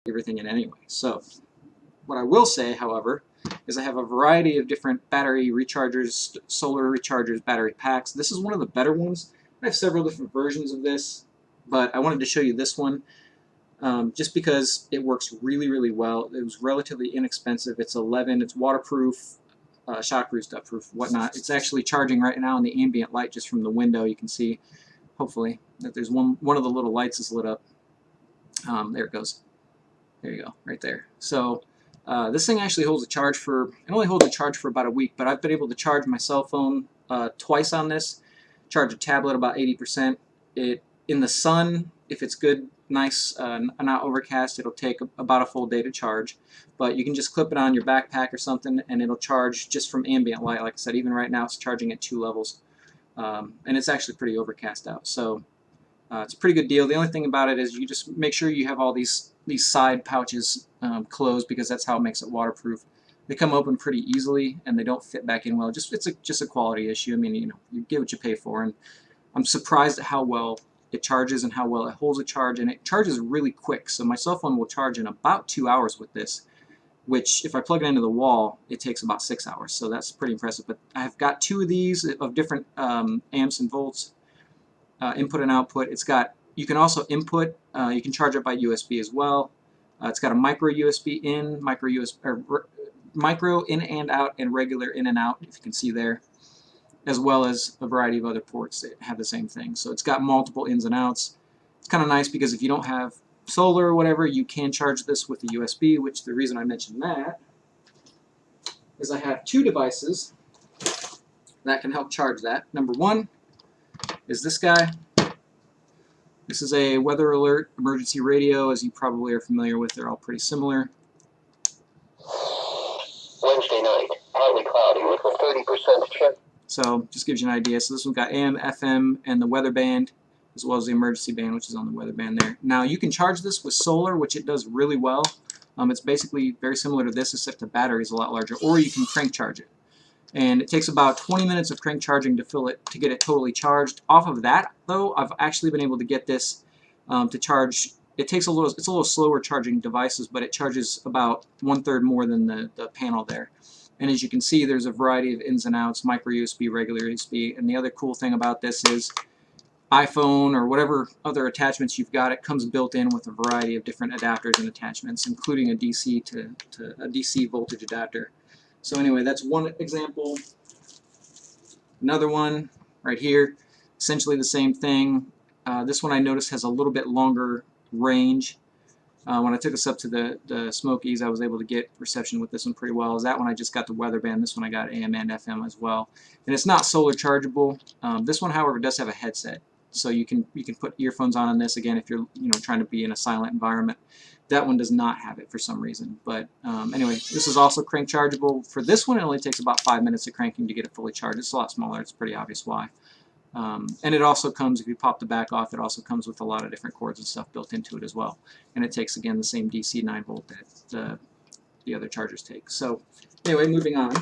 everything in anyway. So what I will say, however, is I have a variety of different battery rechargers, solar rechargers, battery packs. This is one of the better ones. I have several different versions of this, but I wanted to show you this one just because it works really, really well. It was relatively inexpensive. It's 11, it's waterproof, shockproof, dustproof, whatnot. It's actually charging right now in the ambient light just from the window. You can see, hopefully, that there's one of the little lights is lit up. There it goes. There you go, right there. So this thing actually holds a charge for, it only holds a charge for about a week, but I've been able to charge my cell phone twice on this, charge a tablet about 80%. In the sun, if it's good, nice, not overcast, it'll take about a full day to charge. But you can just clip it on your backpack or something, and it'll charge just from ambient light. Like I said, even right now it's charging at 2 levels. And it's actually pretty overcast out. So it's a pretty good deal. The only thing about it is you just make sure you have all these side pouches closed, because that's how it makes it waterproof. They come open pretty easily and they don't fit back in well. It's just a quality issue. I mean, you get what you pay for, and I'm surprised at how well it charges and how well it holds a charge, and it charges really quick. So my cell phone will charge in about 2 hours with this, which if I plug it into the wall, it takes about 6 hours. So that's pretty impressive. But I've got 2 of these of different amps and volts, input and output. You can also input, you can charge it by USB as well. It's got a micro USB in, micro in and out, and regular in and out, if you can see there, as well as a variety of other ports that have the same thing. So it's got multiple ins and outs. It's kind of nice because if you don't have solar or whatever, you can charge this with a USB, which the reason I mentioned that is I have 2 devices that can help charge that. Number one is this guy. This is a weather alert emergency radio, as you probably are familiar with. They're all pretty similar. Wednesday night, partly cloudy with a 30% chance. So just gives you an idea. So this one's got AM, FM, and the weather band, as well as the emergency band, which is on the weather band there. Now you can charge this with solar, which it does really well. It's basically very similar to this, except the battery is a lot larger. Or you can crank charge it. And it takes about 20 minutes of crank charging to fill it, to get it totally charged. Off of that, though, I've actually been able to get this to charge. It's a little slower charging devices, but it charges about 1/3 more than the panel there. And as you can see, there's a variety of ins and outs, micro USB, regular USB. And the other cool thing about this is iPhone or whatever other attachments you've got, it comes built in with a variety of different adapters and attachments, including a DC to a DC voltage adapter. So anyway, that's one example. Another one right here, essentially the same thing. This one I noticed has a little bit longer range. When I took this up to the Smokies, I was able to get reception with this one pretty well. That one I just got the weather band. This one I got AM and FM as well. And it's not solar chargeable. This one, however, does have a headset, so you can put earphones on this again if you're trying to be in a silent environment. That one does not have it for some reason. But anyway, this is also crank chargeable. For this one, it only takes about 5 minutes of cranking to get it fully charged. It's a lot smaller. It's pretty obvious why. And it also comes, if you pop the back off, it also comes with a lot of different cords and stuff built into it as well. And it takes, again, the same DC 9-volt that the other chargers take. So anyway, moving on.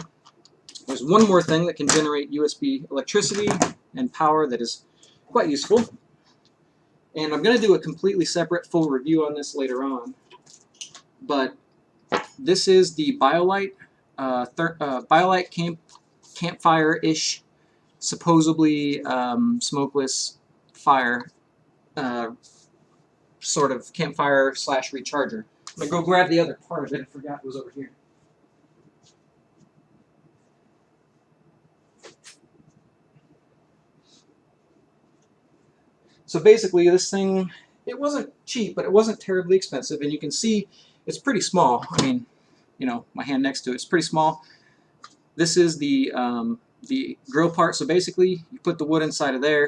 There's one more thing that can generate USB electricity and power that is quite useful. And I'm going to do a completely separate full review on this later on. But this is the BioLite, BioLite campfire-ish, supposedly smokeless fire, sort of campfire / recharger. I'm going to go grab the other part of it. I forgot it was over here. So basically this thing, it wasn't cheap, but it wasn't terribly expensive, and you can see it's pretty small. I mean, my hand next to it, it's pretty small. This is the grill part, so basically you put the wood inside of there.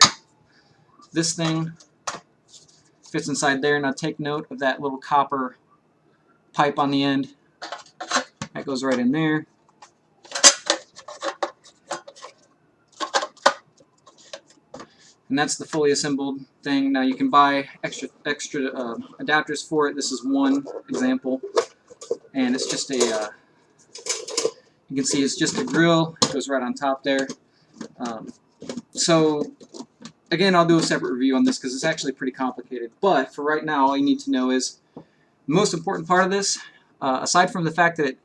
This thing fits inside there. Now take note of that little copper pipe on the end. That goes right in there. And that's the fully assembled thing. Now you can buy extra adapters for it. This is one example, and it's just a you can see it's just a grill. It goes right on top there. So again, I'll do a separate review on this because it's actually pretty complicated. But for right now, all you need to know is The most important part of this, aside from the fact that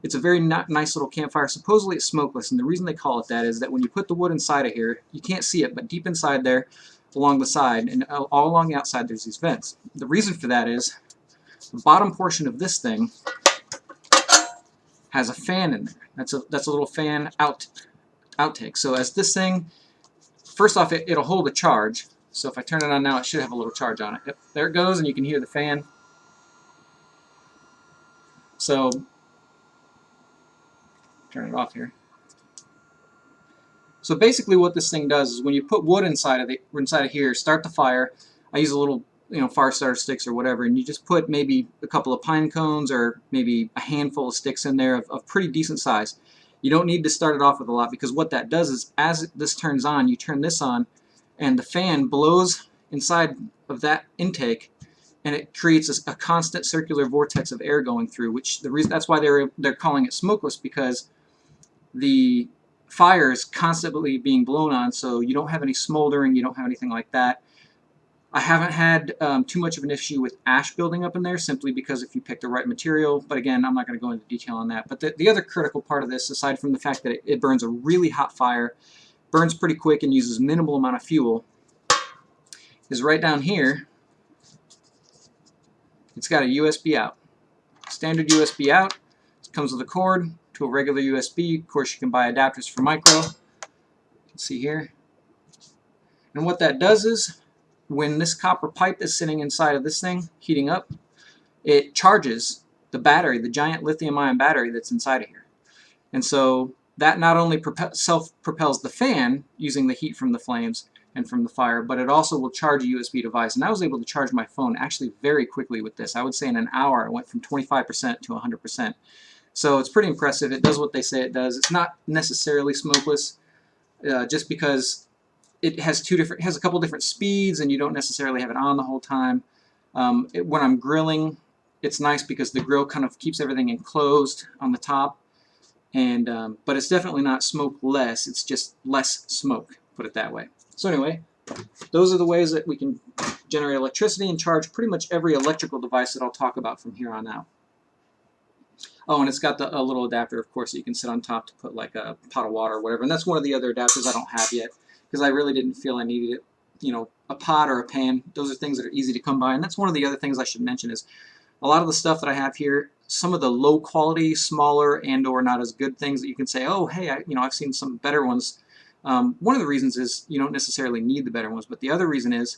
it's a very nice little campfire, supposedly it's smokeless, and the reason they call it that is that when you put the wood inside of here, you can't see it, but deep inside there, along the side, and all along the outside, there's these vents. The reason for that is the bottom portion of this thing has a fan in there. That's a little fan outtake. So as this thing, first off, it'll hold a charge. So if I turn it on now, it should have a little charge on it. Yep, there it goes, and you can hear the fan. So turn it off here. So basically what this thing does is when you put wood inside of here, start the fire. I use a little, fire starter sticks or whatever, and you just put maybe a couple of pine cones or maybe a handful of sticks in there of pretty decent size. You don't need to start it off with a lot, because what that does is as this turns on, you turn this on, and the fan blows inside of that intake, and it creates a constant circular vortex of air going through, which that's why they're calling it smokeless, because the fire is constantly being blown on, so you don't have any smoldering, you don't have anything like that. I haven't had too much of an issue with ash building up in there, simply because if you pick the right material, but again, I'm not going to go into detail on that. But the other critical part of this, aside from the fact that it burns a really hot fire, burns pretty quick and uses minimal amount of fuel, is right down here, it's got a USB out. Standard USB out. It comes with a cord to a regular USB. Of course, you can buy adapters for micro. You can see here. And what that does is, when this copper pipe is sitting inside of this thing, heating up, it charges the battery, the giant lithium-ion battery that's inside of here. And so that not only self-propels the fan using the heat from the flames and from the fire, but it also will charge a USB device. And I was able to charge my phone actually very quickly with this. I would say in an hour I went from 25% to 100%. So it's pretty impressive. It does what they say it does. It's not necessarily smokeless, just because it has a couple different speeds, and you don't necessarily have it on the whole time. When I'm grilling, it's nice because the grill kind of keeps everything enclosed on the top, and but it's definitely not smokeless. It's just less smoke, put it that way. So anyway, those are the ways that we can generate electricity and charge pretty much every electrical device that I'll talk about from here on out. Oh, and it's got a little adapter, of course, that you can sit on top to put like a pot of water or whatever. And that's one of the other adapters I don't have yet, because I really didn't feel I needed it. A pot or a pan, those are things that are easy to come by. And that's one of the other things I should mention is a lot of the stuff that I have here, some of the low quality, smaller, and or not as good things that you can say, oh, hey, I've seen some better ones. One of the reasons is you don't necessarily need the better ones, but the other reason is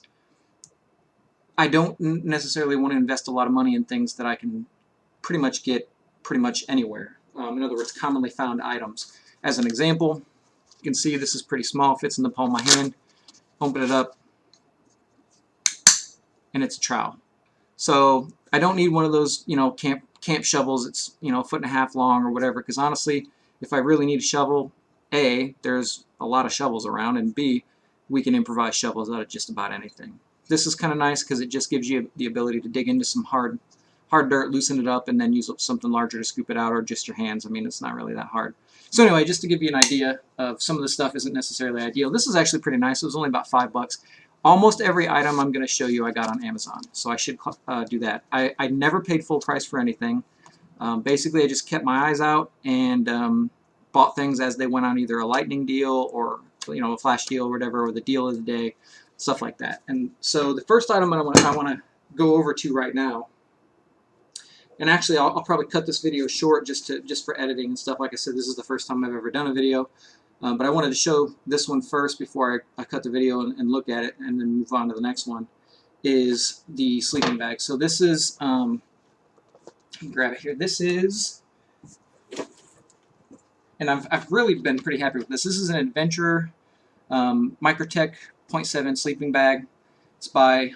I don't necessarily want to invest a lot of money in things that I can pretty much get pretty much anywhere. In other words, commonly found items. As an example, you can see this is pretty small, fits in the palm of my hand. Open it up, and it's a trowel. So I don't need one of those, camp shovels. It's a foot and a half long or whatever. Because honestly, if I really need a shovel, A, there's a lot of shovels around, and B, we can improvise shovels out of just about anything. This is kind of nice because it just gives you the ability to dig into some hard dirt, loosen it up, and then use something larger to scoop it out, or just your hands. I mean, it's not really that hard. So anyway, just to give you an idea of some of the stuff isn't necessarily ideal. This is actually pretty nice. It was only about $5. Almost every item I'm going to show you I got on Amazon, so I should do that. I never paid full price for anything. Basically, I just kept my eyes out and bought things as they went on, either a lightning deal or a flash deal or whatever, or the deal of the day, stuff like that. And so the first item I want to go over to right now. And actually, I'll probably cut this video short just for editing and stuff. Like I said, this is the first time I've ever done a video. But I wanted to show this one first before I cut the video and look at it and then move on to the next one, is the sleeping bag. So this is, grab it here. This is, and I've really been pretty happy with this. This is an Adventurer Microtech 0.7 sleeping bag. It's by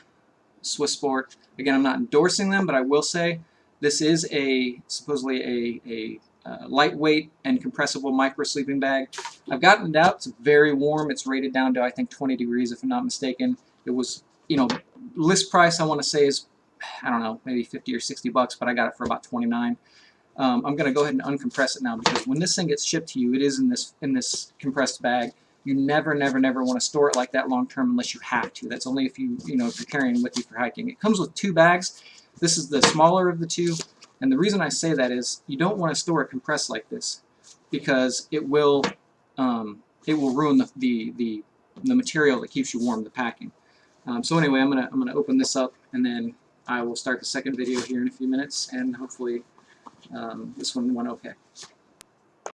Swiss Sport. Again, I'm not endorsing them, but I will say, this is supposedly a lightweight and compressible micro sleeping bag. I've gotten it out. It's very warm. It's rated down to, I think, 20 degrees, if I'm not mistaken. It was, list price I want to say is, I don't know, maybe 50 or 60 bucks, but I got it for about 29. I'm going to go ahead and uncompress it now, because when this thing gets shipped to you, it is in this compressed bag. You never want to store it like that long term unless you have to. That's only if if you're carrying it with you for hiking. It comes with 2 bags. This is the smaller of the two, and the reason I say that is you don't want to store it compressed like this, because it will ruin the material that keeps you warm, the packing. So anyway, I'm gonna open this up, and then I will start the second video here in a few minutes, and hopefully this one went okay.